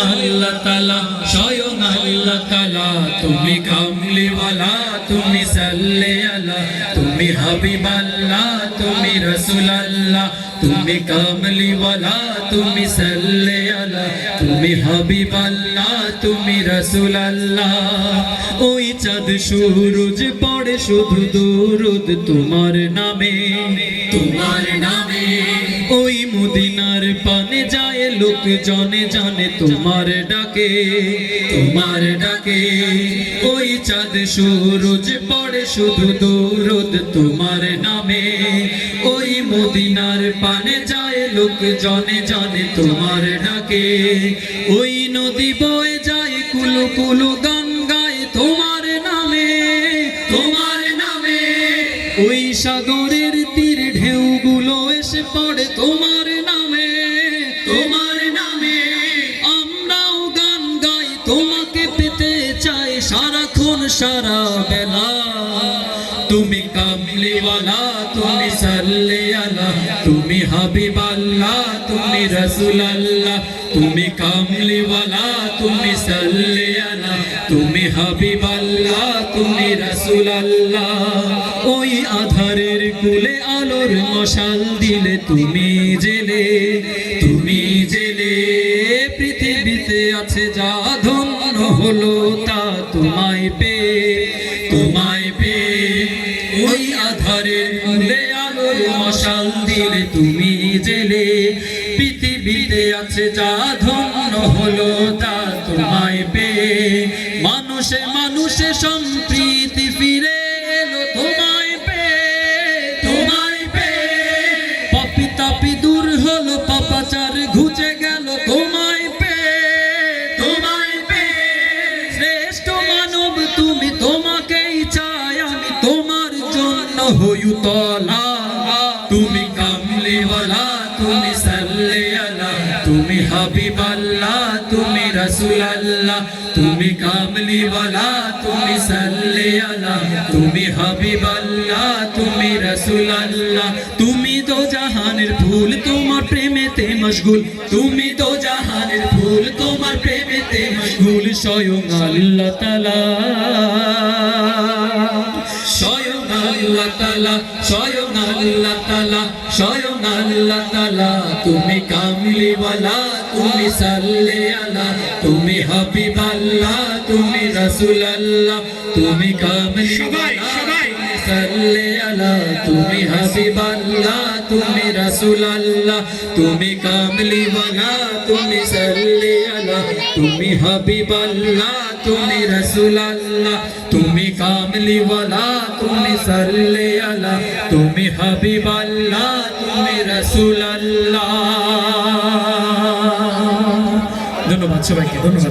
আল্লাহ তাআলা স্বয়ং আল্লাহ তাআলা তুমি কামলিওয়ালা তুমি সাল্লি আলা তুমি হাবিবাল্লাহ তুমি রাসূলুল্লাহ তুমি কামলিওয়ালা তুমি সাল্লি আলা তুমি হাবিবাল্লাহ তুমি রাসূলুল্লাহ ওই চাঁদ সূরজ পড়ে শুধু দুরুদ তোমার নামে ওই মদিনার পানে যায় লোক জনে জানে তোমার ডাকে ওই চাঁদ সূরজ পড়ে শুধু দুরুদ তোমার নামে ওই মদিনার পানে যায় লোক জনে জানে তোমার ডাকে ওই নদী বয়ে যায় কুলু কুলু গান গায় তোমার নামে ওই সাগরের তীর ঢেউগুলো এসে পড়ে তোমার নামে আমরাও গান গাই তোমাকে পেতে চাই সারাক্ষণ সারা বেলা তুমি কামলিওয়ালা তুমি সাল্লি আলা তুমি হাবিবাল্লাহ তুমি রাসূলুল্লাহ তুমি কামলিওয়ালা তুমি সাল্লি আলা তুমি হাবিবাল্লাহ তুমি রাসূলুল্লাহ ওই আধারের কুলে আলোর মশাল দিলে তুমি জেলে পৃথিবীতে আছে যা ধন্য হলো তা তোমায় পেয়ে ওই আধারের কুলে আলোর মশাল দিলে তুমি জেলে পৃথিবীতে আছে যা ধন্য হলো তা তোমায় পেয়ে মানুষে সম্প্রীতি ফিরে এলো তোমায় পেয়ে পাপী তাপী দূর হলো পাপাচার ঘুচে গেল তোমায় পেয়ে শ্রেষ্ঠ মানব তুমি তোমাকেই চাই আমি তোমার জন্য হই উতলা তুমি কামলিওয়ালা তুমি সাল্লি আলা তুমি হাবিবাল্লাহ তুমি রাসূলুল্লাহ তুমি কামলিওয়ালা তুমি সাল্লি আলা তুমি হাবিবাল্লাহ তুমি রাসূলুল্লাহ তুমি তো জাহানের ফুল তোমার প্রেমেতে মশগুল তুমি তো জাহানের ফুল তোমার প্রেমেতে মশগুল স্বয়ং আল্লাহ তাআলা স্বয়ং আল্লাহ তাআলা তুমি কামলিওয়ালা তুমি সাল্লি আলা তুমি হাবিবাল্লাহ তুমি রাসূলুল্লাহ তুমি কামলিওয়ালা সাল্লি আলা তুমি হাবিবাল্লাহ তুমি রাসূলুল্লাহ তুমি কামলিওয়ালা তুমি সাল্লি আলা তুমি হাবিবাল্লাহ তুমি রাসূলুল্লাহ তুমি কামলিওয়ালা তুমি সাল্লি আলা তুমি হাবিবাল্লাহ তুমি রাসূলুল্লাহ ধন্যবাদ সবাইকে ধন্যবাদ।